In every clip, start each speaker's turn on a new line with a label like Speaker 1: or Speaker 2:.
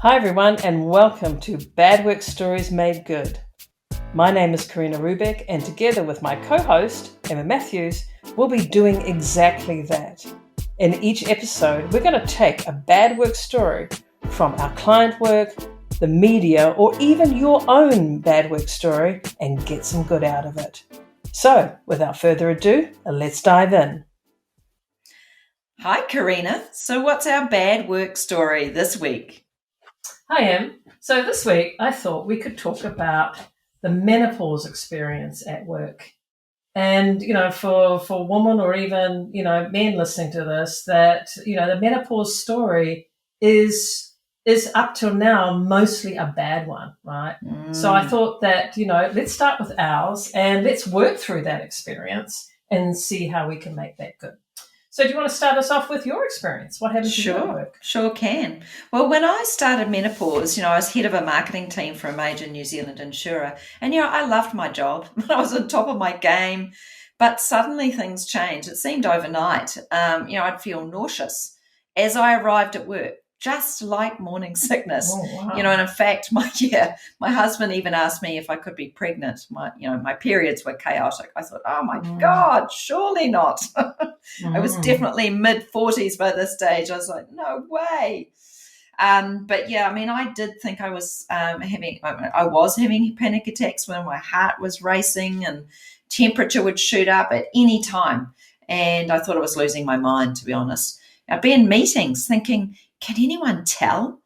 Speaker 1: Hi everyone and welcome to Bad Work Stories Made Good. My name is Karina Rubik and together with my co-host Emma Matthews, we'll be doing exactly that. In each episode, we're going to take a bad work story from our client work, the media, or even your own bad work story and get some good out of it. So, without further ado, let's dive in.
Speaker 2: Hi, Karina. So what's our bad work story this week?
Speaker 1: Hi, Em. So this week I thought we could talk about the menopause experience at work. And, for women or even, men listening to this, that, the menopause story is up till now mostly a bad one, right? So I thought that, let's start with ours and let's work through that experience and see how we can make that good. So do you want to start us off with your experience? What happened to you at work?
Speaker 2: Sure can. Well, when I started menopause, I was head of a marketing team for a major New Zealand insurer. And, I loved my job. I was on top of my game. But suddenly things changed. It seemed overnight. I'd feel nauseous as I arrived at work, just like morning sickness.
Speaker 1: Oh, wow.
Speaker 2: And in fact, my husband even asked me if I could be pregnant. My periods were chaotic. I thought, oh my God, surely not. I was definitely mid-40s by this stage. I was like, no way. I did think I was having panic attacks when my heart was racing and temperature would shoot up at any time. And I thought I was losing my mind, to be honest. I'd be in meetings thinking, can anyone tell?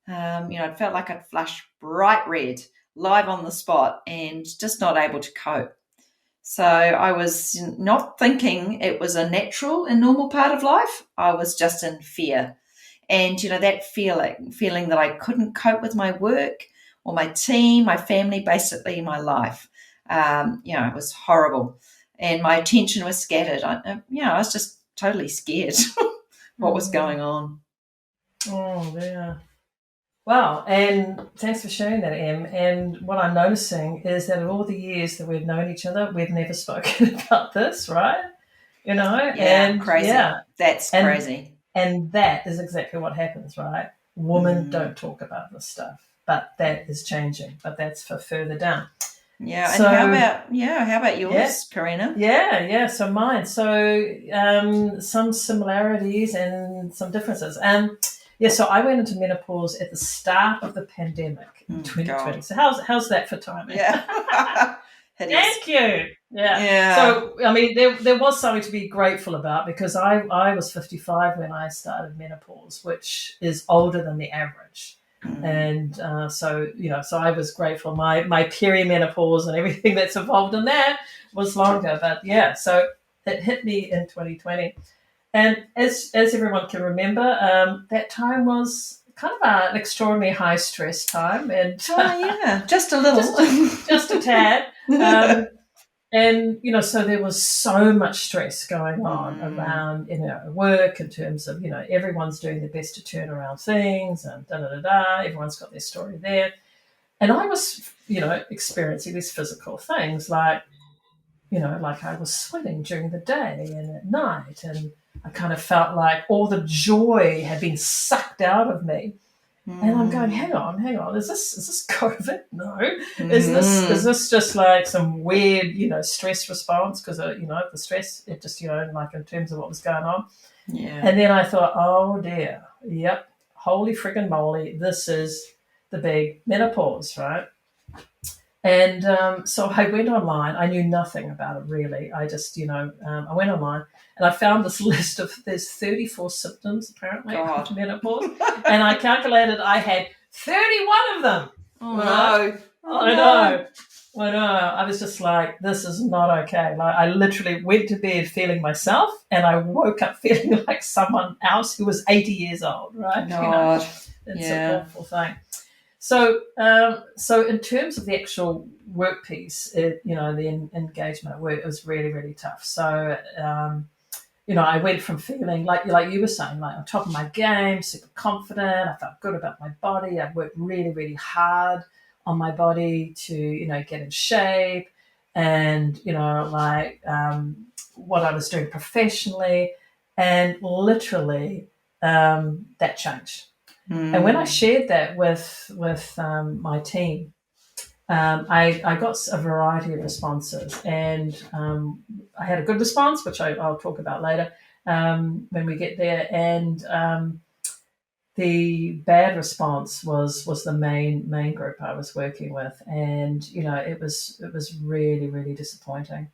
Speaker 2: It felt like I'd flushed bright red, live on the spot, and just not able to cope. So I was not thinking it was a natural and normal part of life. I was just in fear. And, that feeling that I couldn't cope with my work or my team, my family, basically my life. It was horrible. And my attention was scattered. I was just totally scared what was going on.
Speaker 1: Oh, yeah. Wow, and thanks for sharing that, Em. And what I'm noticing is that in all the years that we've known each other, we've never spoken about this, right?
Speaker 2: Crazy. Yeah, that's crazy.
Speaker 1: And that is exactly what happens, right? Women don't talk about this stuff, but that is changing. But that's for further down.
Speaker 2: Yeah, so, and how about yours, Karina?
Speaker 1: Yeah. So mine. So some similarities and some differences. So I went into menopause at the start of the pandemic in 2020. God. So how's that for timing?
Speaker 2: Yeah.
Speaker 1: Thank you. Yeah. So, there was something to be grateful about because I was 55 when I started menopause, which is older than the average. And so I was grateful. My perimenopause and everything that's involved in that was longer. But, so it hit me in 2020. And as everyone can remember, that time was kind of an extraordinarily high stress time. And
Speaker 2: just a little,
Speaker 1: just a tad. So there was so much stress going on around, work in terms of, everyone's doing their best to turn around things and everyone's got their story there. And I was, experiencing these physical things like I was sweating during the day and at night, and I kind of felt like all the joy had been sucked out of me. And I'm going, hang on, is this COVID? No. Is this just like some weird, stress response? Because, the stress, it just, like in terms of what was going on.
Speaker 2: Yeah.
Speaker 1: And then I thought, oh dear, yep, holy friggin' moly, this is the big menopause, right? And so I went online. I knew nothing about it really. I just, I went online and I found this list of, there's 34 symptoms apparently of menopause. And I calculated I had 31 of them.
Speaker 2: Oh, right?
Speaker 1: No. I know. I was just like, this is not okay. Like I literally went to bed feeling myself and I woke up feeling like someone else who was 80 years old, right?
Speaker 2: God.
Speaker 1: It's an awful thing. So in terms of the actual work piece, the engagement at work, it was really, really tough. So, I went from feeling like you were saying, like on top of my game, super confident. I felt good about my body. I worked really, really hard on my body to, get in shape and, what I was doing professionally. And literally that changed. And when I
Speaker 2: Mm.
Speaker 1: shared that with my team, I got a variety of responses, and I had a good response, which I'll talk about later when we get there. And the bad response was the main group I was working with, and it was really really disappointing.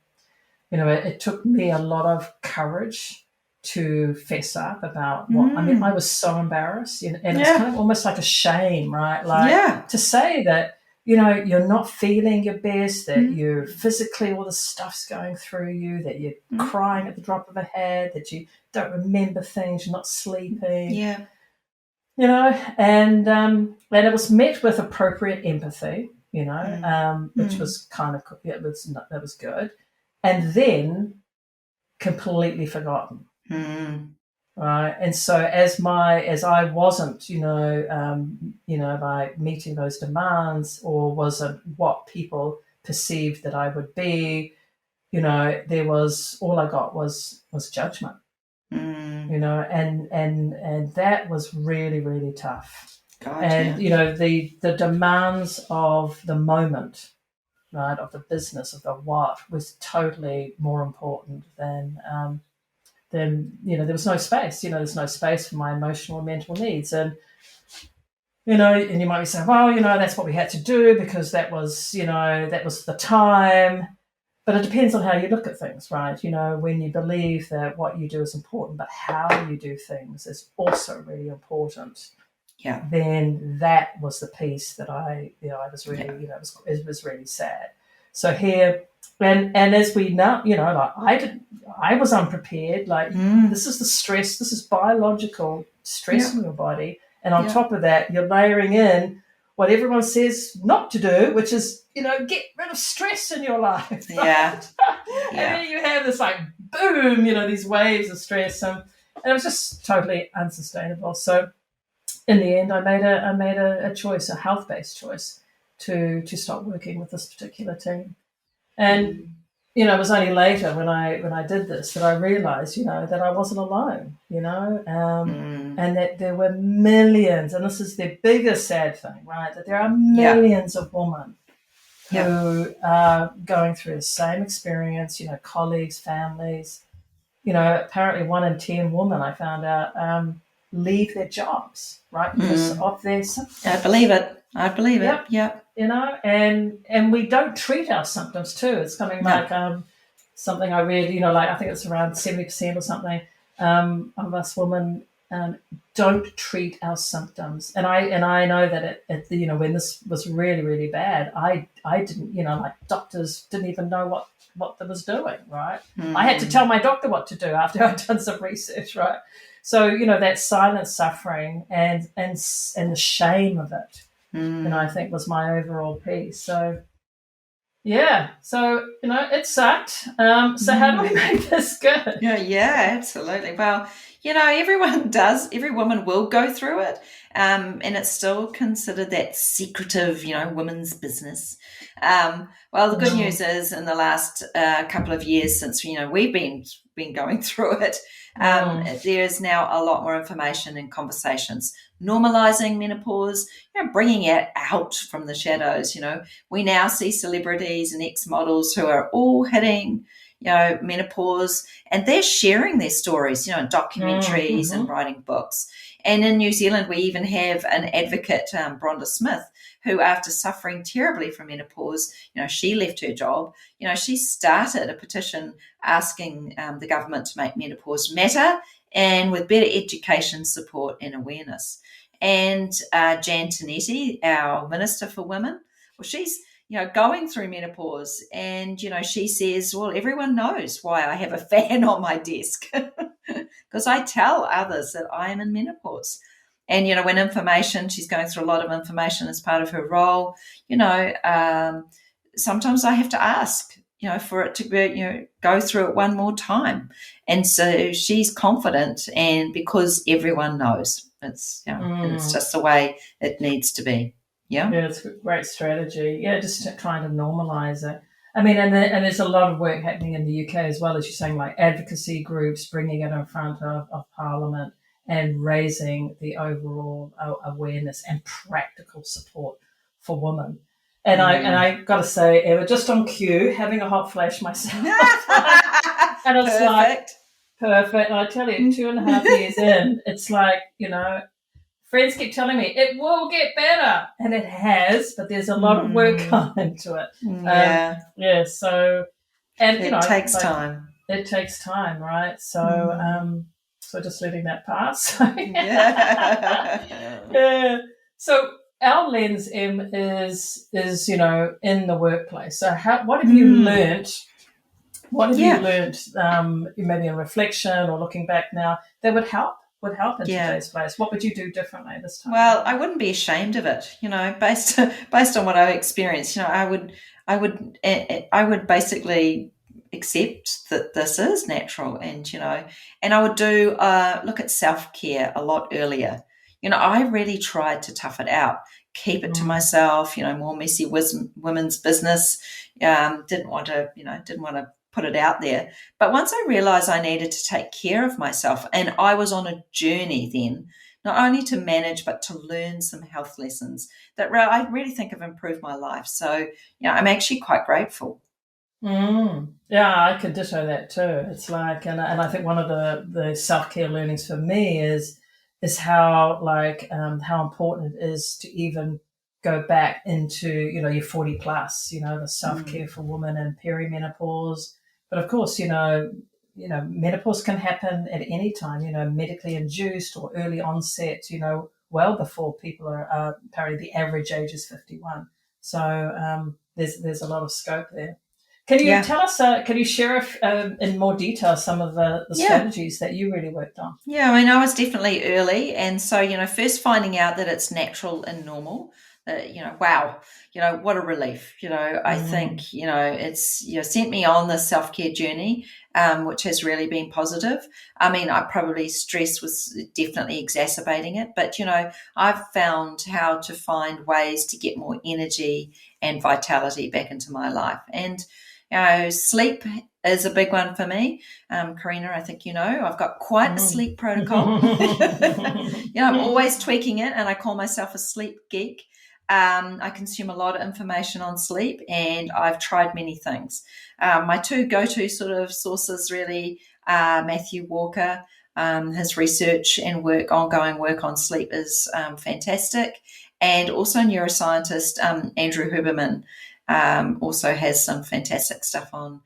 Speaker 1: It took me a lot of courage to fess up about what I mean. I
Speaker 2: Mm.
Speaker 1: was so embarrassed, and it was kind
Speaker 2: Yeah.
Speaker 1: of almost like a shame, right? Like
Speaker 2: Yeah.
Speaker 1: to say that you're not feeling your best, that
Speaker 2: Mm.
Speaker 1: you're physically all the stuff's going through you, that you're
Speaker 2: Mm.
Speaker 1: crying at the drop of a hat, that you don't remember things, you're not sleeping,
Speaker 2: Yeah.
Speaker 1: and it was met with appropriate empathy,
Speaker 2: Mm.
Speaker 1: which
Speaker 2: Mm.
Speaker 1: was kind of that was good, and then completely forgotten,
Speaker 2: Mm.
Speaker 1: right? And so as I wasn't, by meeting those demands or wasn't what people perceived that I would be, there was all I got was judgment,
Speaker 2: Mm.
Speaker 1: and that was really really tough.
Speaker 2: God,
Speaker 1: And
Speaker 2: yeah.
Speaker 1: the demands of the moment, right, of the business, of the what, was totally more important than there was no space. There's no space for my emotional and mental needs. And you might be saying, well, that's what we had to do because that was the time. But it depends on how you look at things, right? When you believe that what you do is important, but how you do things is also really important,
Speaker 2: Yeah.
Speaker 1: then that was the piece that I was
Speaker 2: Yeah.
Speaker 1: really, it was really sad. So here, and as we know, like I was unprepared. Like
Speaker 2: Mm.
Speaker 1: this is the stress, this is biological stress
Speaker 2: Yeah.
Speaker 1: in your body, and on
Speaker 2: Yeah.
Speaker 1: top of that, you're layering in what everyone says not to do, which is get rid of stress in your life,
Speaker 2: Yeah.
Speaker 1: right? And
Speaker 2: Yeah.
Speaker 1: then you have this like boom, these waves of stress, and it was just totally unsustainable. So in the end, I made a choice, a health based choice, to stop working with this particular team. And
Speaker 2: Mm.
Speaker 1: it was only later when I did this that I realised, that I wasn't alone,
Speaker 2: Mm.
Speaker 1: and that there were millions, and this is the biggest sad thing, right? That there are
Speaker 2: Yeah.
Speaker 1: millions of women
Speaker 2: Yeah.
Speaker 1: who are going through the same experience, colleagues, families. Apparently 1 in 10 women, I found out, leave their jobs, right, because
Speaker 2: Mm.
Speaker 1: of their
Speaker 2: I believe
Speaker 1: symptoms.
Speaker 2: it. I believe it.
Speaker 1: Yep.
Speaker 2: Yep.
Speaker 1: And we don't treat our symptoms too. It's something
Speaker 2: No.
Speaker 1: like something I read, like I think it's around 70% or something of us women don't treat our symptoms. And I know that when this was really really bad, I didn't, like doctors didn't even know what they was doing, right? I had to tell
Speaker 2: Mm.
Speaker 1: my doctor what to do after I'd done some research, right? So that silent suffering and the shame of it, I
Speaker 2: Mm.
Speaker 1: think was my overall piece. So yeah, so it sucked. So how do we
Speaker 2: Mm.
Speaker 1: make this good?
Speaker 2: Yeah, yeah, absolutely. Well, everyone does, every woman will go through it. And it's still considered that secretive, women's business. Well, the good
Speaker 1: Mm,
Speaker 2: news is in the last couple of years since, we've been going through it,
Speaker 1: mm,
Speaker 2: there is now a lot more information and conversations normalizing menopause, bringing it out from the shadows. We now see celebrities and ex-models who are all hitting menopause, and they're sharing their stories, in documentaries and
Speaker 1: mm-hmm.
Speaker 2: writing books. And in New Zealand, we even have an advocate, Bronda Smith, who, after suffering terribly from menopause, she left her job. She started a petition asking the government to make menopause matter, and with better education, support, and awareness. And Jan Tinetti, our Minister for Women, well, she's going through menopause. And, she says, well, everyone knows why I have a fan on my desk because I tell others that I am in menopause. And, when she's going through a lot of information as part of her role, sometimes I have to ask, for it to be, go through it one more time. And so she's confident, and because everyone knows, and it's
Speaker 1: Mm.
Speaker 2: just the way it needs to be. Yeah.
Speaker 1: Yeah, it's a great strategy. Yeah, just trying to normalize it. I mean, and there's a lot of work happening in the UK as well, as you're saying, like advocacy groups, bringing it in front of Parliament, and raising the overall awareness and practical support for women. And I got to say, Eva, just on cue, having a hot flash myself. And it's like, perfect. And I tell you, 2.5 years in, it's like, friends keep telling me it will get better, and it has, but there's a lot of work going into it. So, and
Speaker 2: it takes time.
Speaker 1: It takes time, right? So, so just letting that pass. Yeah. So our lens, Em, is in the workplace. So what have you learnt? What have you learnt, maybe in reflection or looking back now, that would help in today's place? What would you do differently this time?
Speaker 2: Well, I wouldn't be ashamed of it, based on what I've experienced. I would basically accept that this is natural, and I would do look at self-care a lot earlier. I really tried to tough it out, keep it to myself, more messy women's business. Didn't want to put it out there. But once I realized I needed to take care of myself, and I was on a journey then, not only to manage, but to learn some health lessons that I really think have improved my life. So, I'm actually quite grateful.
Speaker 1: Yeah, I could ditto that too. It's like, and I think one of the self-care learnings for me is how how important it is to even go back into, your 40 plus, the self-care for women and perimenopause. But of course, menopause can happen at any time, medically induced or early onset, well before people are, apparently the average age is 51. So there's a lot of scope there. Can you tell us, can you share in more detail some of the strategies that you really worked on?
Speaker 2: Yeah, I was definitely early. And so, first finding out that it's natural and normal, wow, what a relief. I think, it's, sent me on this self-care journey, which has really been positive. Stress was definitely exacerbating it, but, I've found how to find ways to get more energy and vitality back into my life. And, sleep is a big one for me. Karina, I think I've got quite a sleep protocol. I'm always tweaking it, and I call myself a sleep geek. I consume a lot of information on sleep, and I've tried many things. My two go-to sort of sources really are Matthew Walker. His research and ongoing work on sleep is fantastic. And also neuroscientist Andrew Huberman also has some fantastic stuff on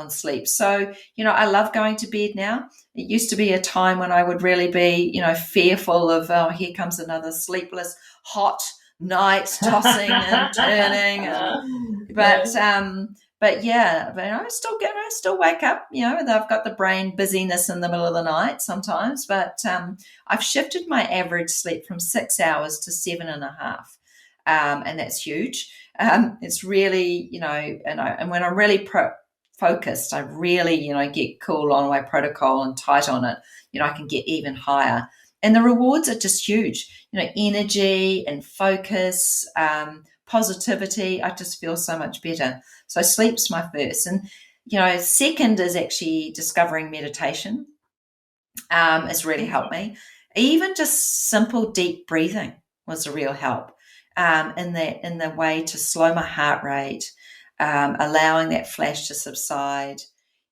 Speaker 2: sleep. So, I love going to bed now. It used to be a time when I would really be, fearful of, oh, here comes another sleepless, hot night, tossing and turning. But I still wake up, and I've got the brain busyness in the middle of the night sometimes, but I've shifted my average sleep from 6 hours to 7.5. And that's huge. It's really, and when I'm really focused, I really, get cool on my protocol and tight on it, I can get even higher. And the rewards are just huge, energy and focus, positivity. I just feel so much better. So sleep's my first. And, second is actually discovering meditation. It's really helped me. Even just simple deep breathing was a real help. In the way to slow my heart rate, allowing that flash to subside,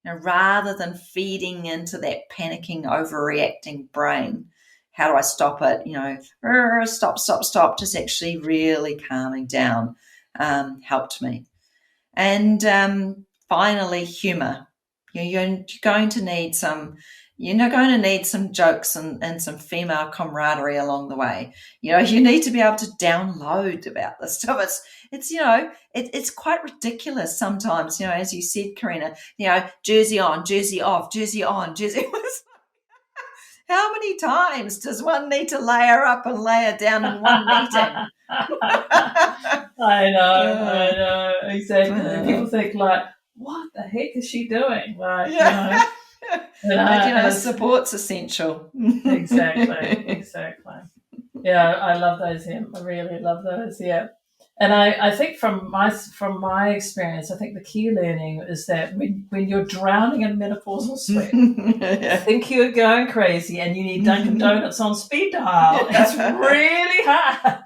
Speaker 2: rather than feeding into that panicking, overreacting brain. How do I stop it? Stop. Just actually really calming down helped me. And finally, humor. You're going to need some. You're not going to need some jokes and some female camaraderie along the way. You need to be able to download about this stuff. It's quite ridiculous sometimes, as you said, Karina, jersey on, jersey off, jersey on, jersey was. How many times does one need to layer up and layer down in one meeting?
Speaker 1: I know, exactly. People think like, what the heck is she doing? Like,
Speaker 2: support's essential.
Speaker 1: Exactly. Yeah, I love those. I really love those. Yeah. And I think from my experience, I think the key learning is that when you're drowning in menopausal sweat, you think you're going crazy and you need Dunkin' Donuts on speed dial. It's really hard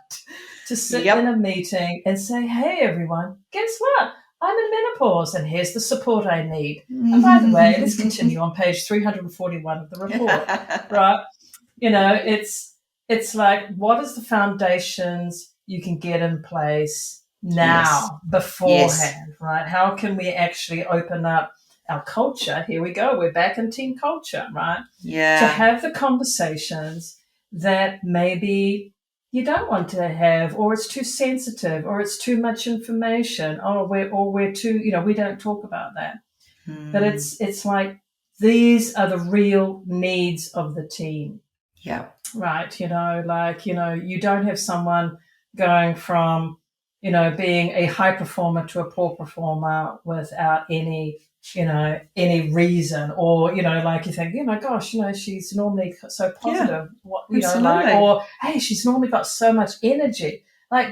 Speaker 1: to sit in a meeting and say, hey, everyone, guess what? I'm in menopause and here's the support I need. And by the way, let's continue on page 341 of the report, right? It's like, what is the foundations you can get in place now beforehand, right? How can we actually open up our culture? Here we go. We're back in team culture, right?
Speaker 2: Yeah.
Speaker 1: To have the conversations that maybe you don't want to have, or it's too sensitive, or it's too much information, or we're too, we don't talk about that. But it's like, these are the real needs of the team.
Speaker 2: Yeah.
Speaker 1: Right. You don't have someone going from, being a high performer to a poor performer without any reason, or, like you think, gosh, she's normally so positive. Or, hey, she's normally got so much energy.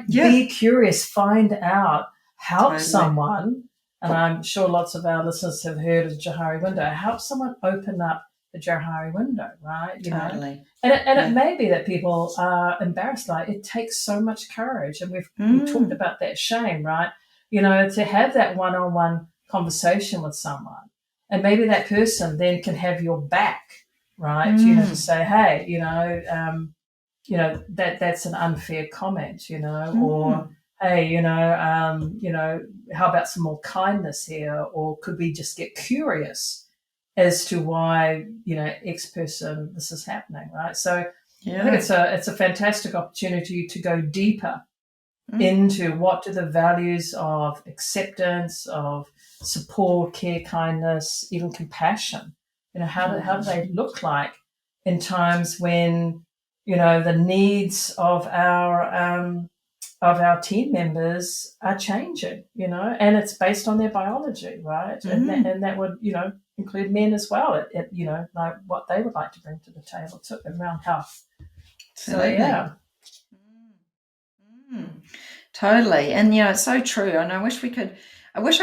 Speaker 1: Be curious, find out, help someone. And I'm sure lots of our listeners have heard of Johari window. Help someone open up the Johari window, right?
Speaker 2: Totally.
Speaker 1: It may be that people are embarrassed. Like, it takes so much courage. And we've talked about that shame, right? To have that one-on-one conversation with someone. And maybe that person then can have your back, right? To say, hey, that's an unfair comment, or hey, how about some more kindness here? Or could we just get curious as to why, X person, this is happening, right? So I think it's a fantastic opportunity to go deeper into what do the values of acceptance, of support, care, kindness, even compassion, how do they look like in times when, the needs of our team members are changing, and it's based on their biology, right? And that would, include men as well, like what they would like to bring to the table around health.
Speaker 2: Absolutely.
Speaker 1: So, yeah.
Speaker 2: Totally. And, it's so true. And I wish I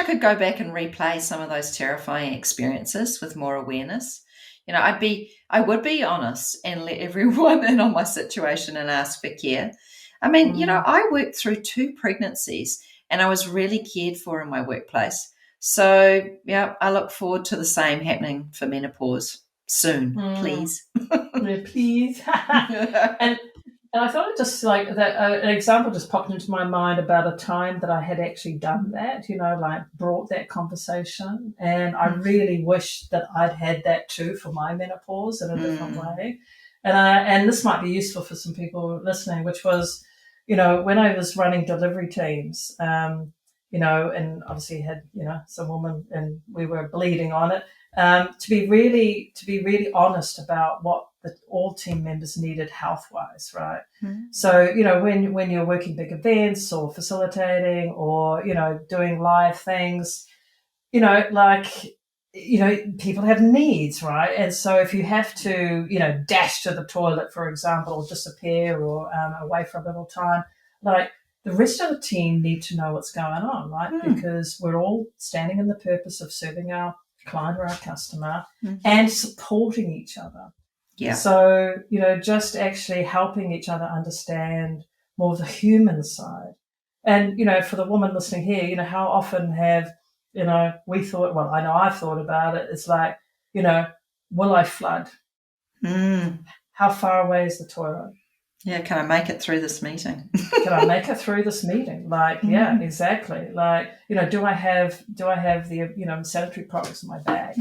Speaker 2: could go back and replay some of those terrifying experiences with more awareness. I would be honest and let everyone in on my situation and ask for care. I mean, I worked through 2 pregnancies and I was really cared for in my workplace. So, I look forward to the same happening for menopause soon, please.
Speaker 1: Yeah, please. And I thought it just like that, an example just popped into my mind about a time that I had actually done that, brought that conversation. And I really wish that I'd had that too for my menopause in a different way. And this might be useful for some people listening, which was, when I was running delivery teams, and obviously had, some woman and we were bleeding on it, to be really honest about what all team members needed health-wise, right? So, when you're working big events or facilitating or, doing live things, people have needs, right? And so if you have to, dash to the toilet, for example, or disappear or away for a little time, like the rest of the team need to know what's going on, right? Because we're all standing in the purpose of serving our client or our customer and supporting each other.
Speaker 2: Yeah.
Speaker 1: So, just actually helping each other understand more of the human side. And, for the woman listening here, how often have, we thought, well, I know I've thought about it. It's like, will I flood? How far away is the toilet?
Speaker 2: Yeah, can I make it through this meeting?
Speaker 1: Can I make it through this meeting? Like, yeah, exactly. Like, do I have the, sanitary products in my bag?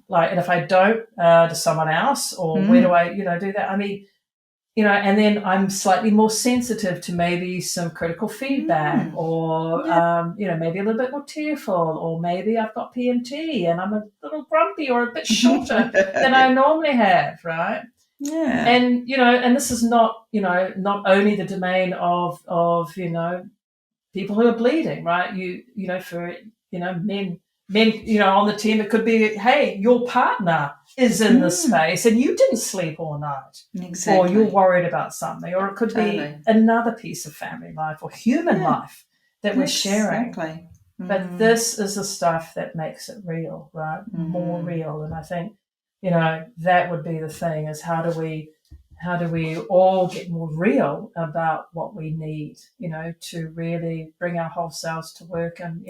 Speaker 1: Like, and if I don't, does someone else? Or where do I, do that? I mean, and then I'm slightly more sensitive to maybe some critical feedback or, maybe a little bit more tearful, or maybe I've got PMT and I'm a little grumpy or a bit shorter than I normally have, right?
Speaker 2: Yeah.
Speaker 1: And, and this is not, not only the domain of, people who are bleeding, right? For, men, on the team, it could be, hey, your partner is in this space and you didn't sleep all night.
Speaker 2: Exactly.
Speaker 1: Or you're worried about something. Or it could be another piece of family life or human life that we're sharing.
Speaker 2: Exactly.
Speaker 1: But this is the stuff that makes it real, right? More real. And I think, that would be the thing, is how do we all get more real about what we need, to really bring our whole selves to work and,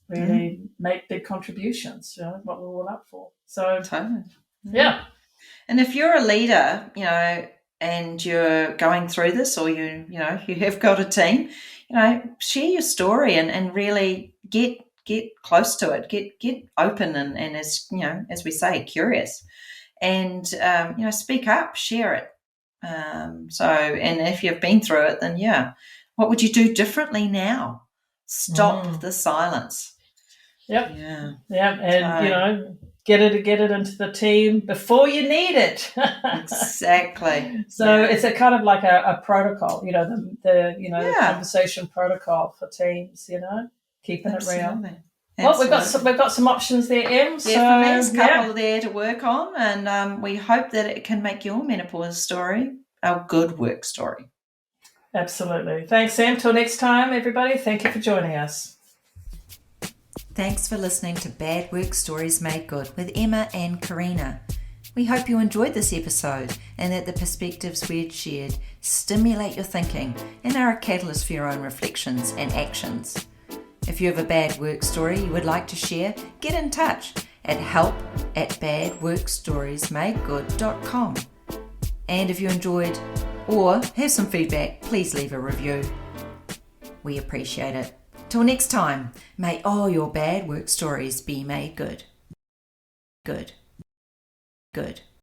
Speaker 1: really make big contributions, what we're all up for. So,
Speaker 2: Totally.
Speaker 1: yeah.
Speaker 2: And if you're a leader, and you're going through this, or you have got a team, share your story and really get close to it, get open and as we say, curious, and speak up, share it. And if you've been through it, then what would you do differently now? Stop the silence.
Speaker 1: Yep.
Speaker 2: Yeah.
Speaker 1: And get it into the team before you need it.
Speaker 2: Exactly.
Speaker 1: So it's a kind of like a protocol, the conversation protocol for teams, keeping
Speaker 2: Absolutely.
Speaker 1: it real. Well, we've got some options there, Em.
Speaker 2: Definitely, so, a couple there to work on, and we hope that it can make your menopause story a good work story.
Speaker 1: Absolutely. Thanks, Sam. Till next time, everybody. Thank you for joining us.
Speaker 2: Thanks for listening to Bad Work Stories Made Good with Emma and Karina. We hope you enjoyed this episode and that the perspectives we'd shared stimulate your thinking and are a catalyst for your own reflections and actions. If you have a bad work story you would like to share, get in touch at help@badworkstoriesmadegood.com. And if you enjoyed or have some feedback, please leave a review. We appreciate it. Till next time, may all your bad work stories be made good. Good. Good.